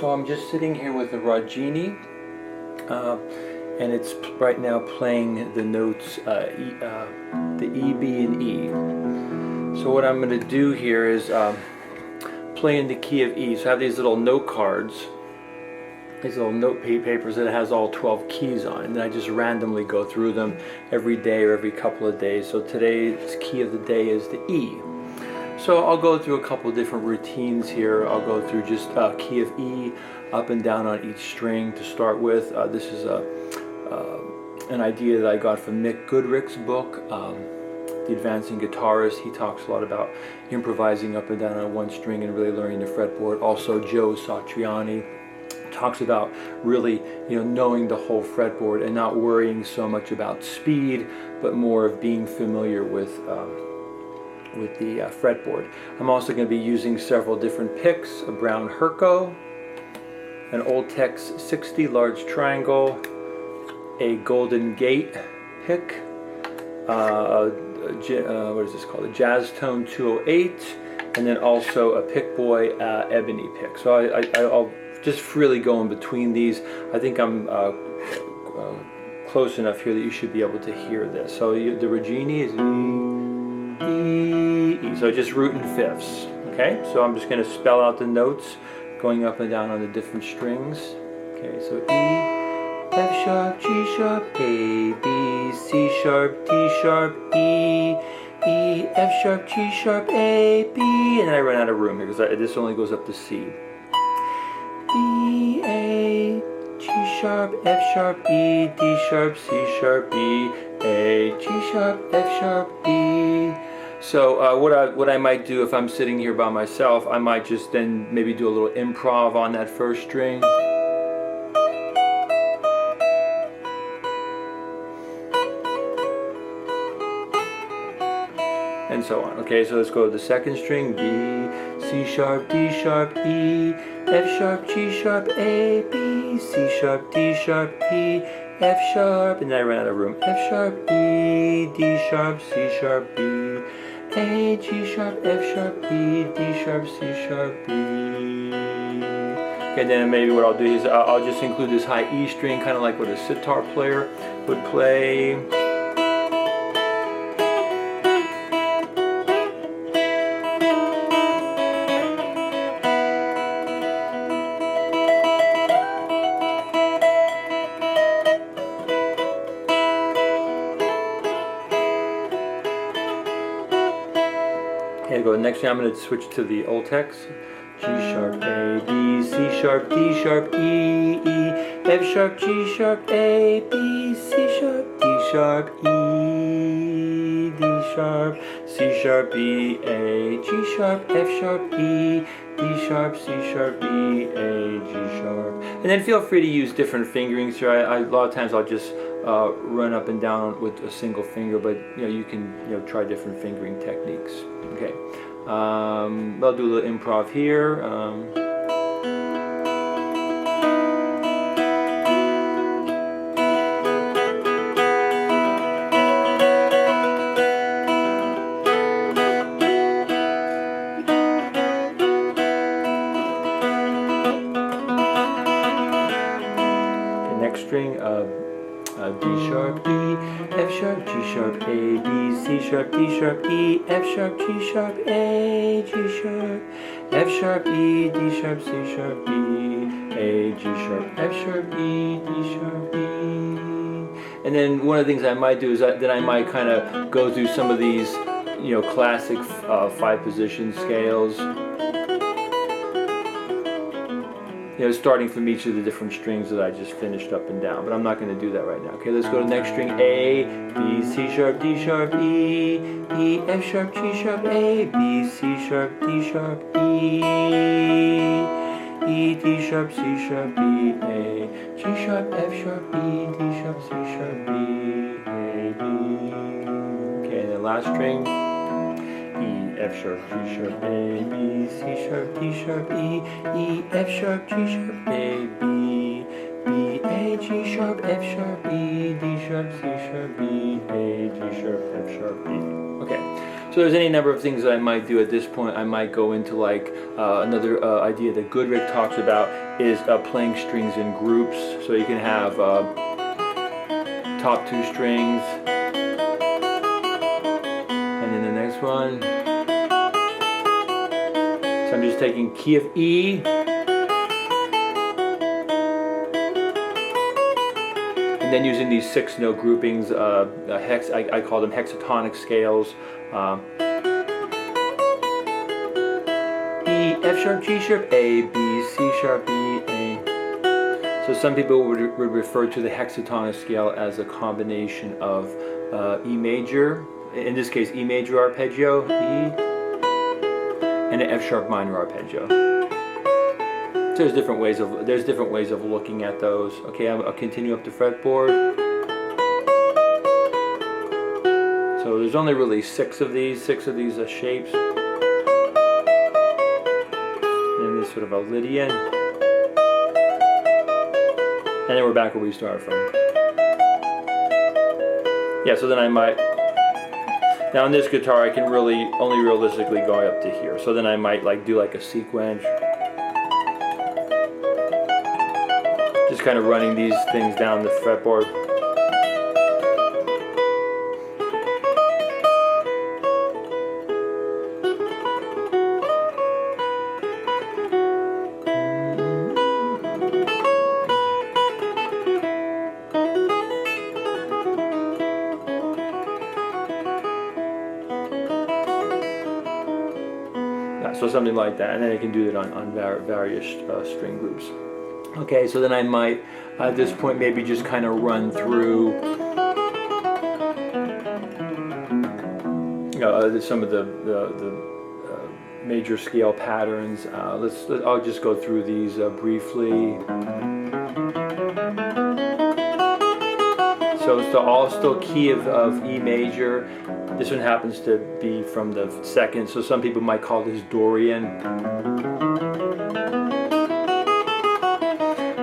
So I'm just sitting here with the Raagini, and it's right now playing the notes the E, B, and E. So what I'm going to do here is play in the key of E. So I have these little note cards, these little note papers that it has all 12 keys on, and then I just randomly go through them every day or every couple of days. So today's key of the day is the E. So I'll go through a couple different routines here. I'll go through just key of E, up and down on each string to start with. This is an idea that I got from Mick Goodrick's book, The Advancing Guitarist. He talks a lot about improvising up and down on one string and really learning the fretboard. Also, Joe Satriani talks about really, knowing the whole fretboard and not worrying so much about speed, but more of being familiar with the fretboard. I'm also going to be using several different picks: a brown Herco, an Old Tex 60 large triangle, a Golden Gate pick, what is this called? A Jazz Tone 208, and then also a Pick Boy Ebony pick. So I'll just freely go in between these. I think I'm close enough here that you should be able to hear this. So the Raagini is E, so just root in fifths. Okay, so I'm just going to spell out the notes going up and down on the different strings. Okay, so E, F sharp, G sharp, A, B, C sharp, D sharp, E, E, F sharp, G sharp, A, B, and then I run out of room here because this only goes up to C. B, A, G sharp, F sharp, E, D sharp, C sharp, B, A, G sharp, F sharp, B. So what I might do if I'm sitting here by myself, I might just then maybe do a little improv on that first string. And so on. Okay, so let's go to the second string: B, C sharp, D sharp, E, F sharp, G sharp, A, B, C sharp, D sharp, E, F sharp, and then I ran out of room. F sharp, E, D sharp, C sharp, B, A, G sharp, F sharp, E, D sharp, C sharp, B. Okay, then maybe what I'll do is I'll just include this high E string, kind of like what a sitar player would play. Okay, go next thing I'm going to switch to the Old Tex. G sharp, A, B, C sharp, D sharp, E, E, F sharp, G sharp, A, B, C sharp, D sharp, E, D sharp, C sharp, B, A, G sharp, F sharp, E, D sharp, C sharp, B, A, G sharp. And then feel free to use different fingerings here. A lot of times I'll just run up and down with a single finger, but you can try different fingering techniques. Okay, I'll do a little improv here. Okay, next string. D sharp, E, F sharp, G sharp, A, B, C sharp, D sharp, E, F sharp, G sharp, A, G sharp, F sharp, E, D sharp, C sharp, B, A, G sharp, F sharp, E, D sharp, B. And then one of the things I might do is that I might kind of go through some of these, classic 5-position scales. Starting from each of the different strings that I just finished up and down, but I'm not going to do that right now. Okay, let's go to the next string: A, B, C sharp, D sharp, E, E, F sharp, G sharp, A, B, C sharp, D sharp, E, E, D sharp, C sharp, B, A, G sharp, F sharp, E, D sharp, C sharp, B, A, B. Okay, and the last string: E, F sharp, G sharp, A, B, C sharp, D sharp, E, E, F sharp, G sharp, A, B, B, A, G sharp, F sharp, E, D sharp, C sharp, B, A, G sharp, F sharp, B. Okay, So there's any number of things that I might do at this point. I might go into like another idea that Goodrick talks about is playing strings in groups. So you can have top 2 strings, and then the next one. So I'm just taking key of E, and then using these 6-note groupings. I call them hexatonic scales. E, F sharp, G sharp, A, B, C sharp, B, A. So some people would refer to the hexatonic scale as a combination of E major, in this case E major arpeggio, E, and an F sharp minor arpeggio. So there's different ways of looking at those. Okay, I'll continue up the fretboard. So there's only really 6 of these shapes. And this sort of a Lydian. And then we're back where we started from. Yeah, so then I might, now on this guitar I can really only realistically go up to here. So then I might like do like a sequence. Just kind of running these things down the fretboard. So something like that, and then I can do it on various string groups. Okay, so then I might, at this point, maybe just kind of run through some of the major scale patterns. I'll just go through these briefly. So it's all still key of E major. This one happens to be from the 2nd, so some people might call this Dorian.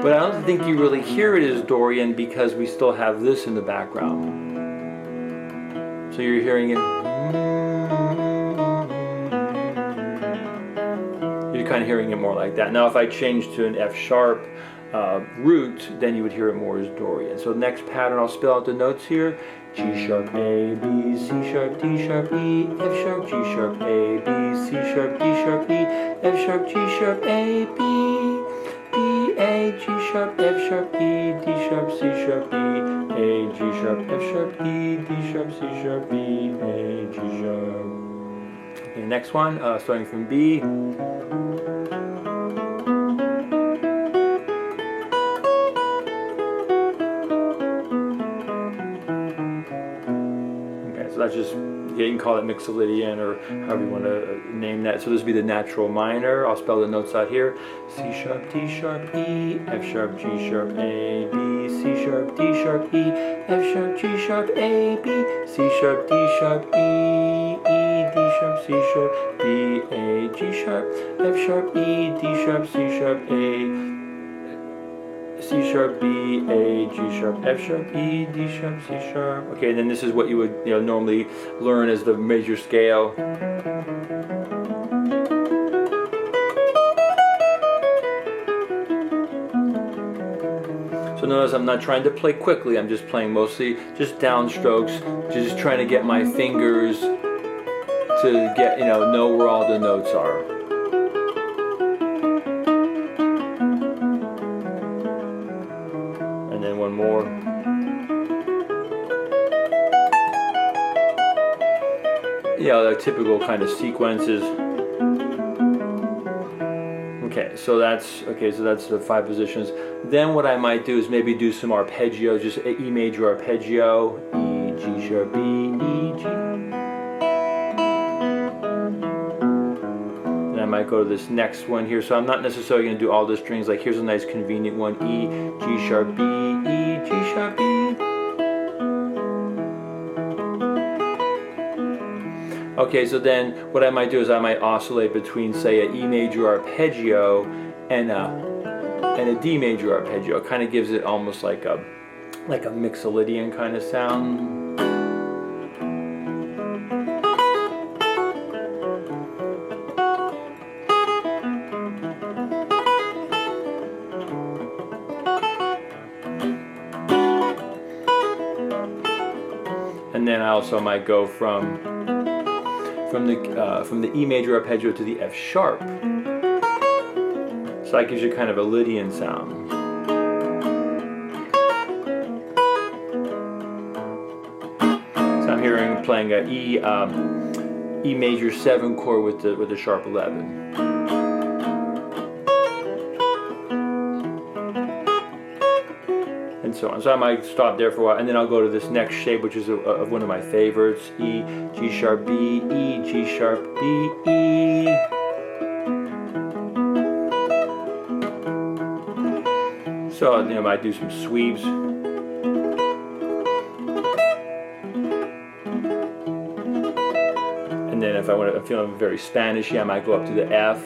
But I don't think you really hear it as Dorian because we still have this in the background. So you're hearing it. You're kind of hearing it more like that. Now if I change to an F sharp root, then you would hear it more as Dorian. So next pattern, I'll spell out the notes here. G sharp, A, B, C sharp, D sharp, E, F sharp, G sharp, A, B, C sharp, D sharp, E, F sharp, G sharp, A, B, B, A, G sharp, F sharp, E, D sharp, C sharp, E, A, G sharp, F sharp, E, D sharp, C sharp, E, A, G sharp. Okay, next one, starting from B. So that's just, yeah, you can call it Mixolydian or however you want to name that. So this would be the natural minor. I'll spell the notes out here. C sharp, D sharp, E, F sharp, G sharp, A, B, C sharp, D sharp, E, F sharp, G sharp, A, B, C sharp, D sharp, E, E, D sharp, C sharp, B, A, G sharp, F sharp, E, D sharp, C sharp, A, C sharp, B, A, G sharp, F sharp, E, D sharp, C sharp. Okay, and then this is what you would normally learn as the major scale. So notice I'm not trying to play quickly, I'm just playing mostly just downstrokes, just trying to get my fingers to get, know where all the notes are. And then one more. The typical kind of sequences. Okay, so that's the 5 positions. Then what I might do is maybe do some arpeggio, just E major arpeggio, E, G sharp, B, E, G. Then I might go to this next one here. So I'm not necessarily going to do all the strings. Like here's a nice convenient one, E, G sharp, B, E, G sharp, B. Okay, so then what I might do is I might oscillate between, say, an E major arpeggio and a D major arpeggio. It kind of gives it almost like a Mixolydian kind of sound. then I also might go from the E major arpeggio to the F sharp. So that gives you kind of a Lydian sound. So I'm hearing playing a E major 7 chord with the sharp 11. And so on. So I might stop there for a while, and then I'll go to this next shape, which is one of my favorites: E, G sharp, B, E, G sharp, B, E. So I might do some sweeps. And then if I'm feeling very Spanish, I might go up to the F.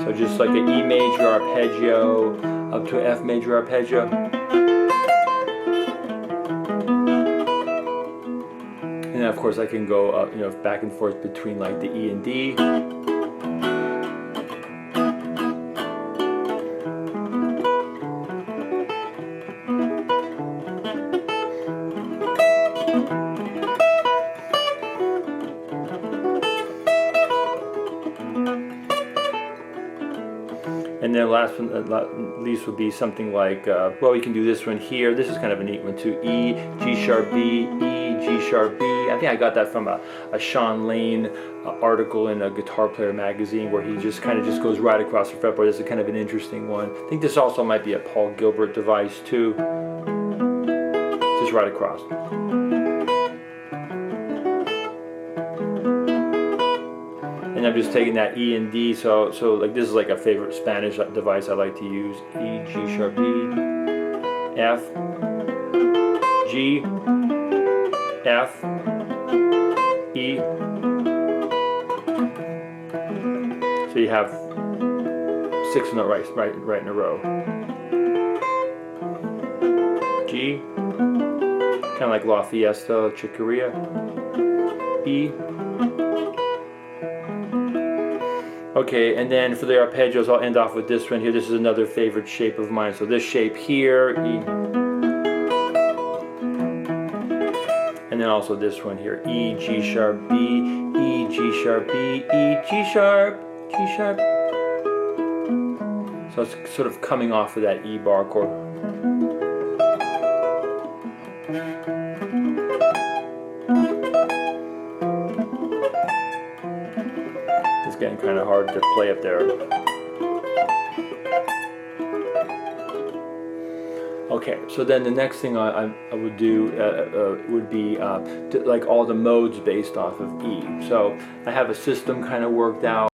So just like an E major arpeggio up to an F major arpeggio. And then of course I can go up, back and forth between like the E and D. And then last but not least would be something like, well, we can do this one here. This is kind of a neat one too. E, G sharp, B, E, G sharp, B. I think I got that from a Shawn Lane article in a Guitar Player magazine, where he just kind of goes right across the fretboard. This is kind of an interesting one. I think this also might be a Paul Gilbert device too. Just right across. And I'm just taking that E and D, so like this is like a favorite Spanish device I like to use. E, G sharp, B, F, G, F, E. So you have 6 notes right in a row. G, kind of like La Fiesta, Chick Corea. E. Okay, and then for the arpeggios, I'll end off with this one here. This is another favorite shape of mine. So this shape here, E. And then also this one here, E, G sharp, B, E, G sharp, B, E, G sharp, G sharp. So it's sort of coming off of that E bar chord. Getting kind of hard to play up there. Okay, so then the next thing I would do would be like all the modes based off of E. So I have a system kind of worked out.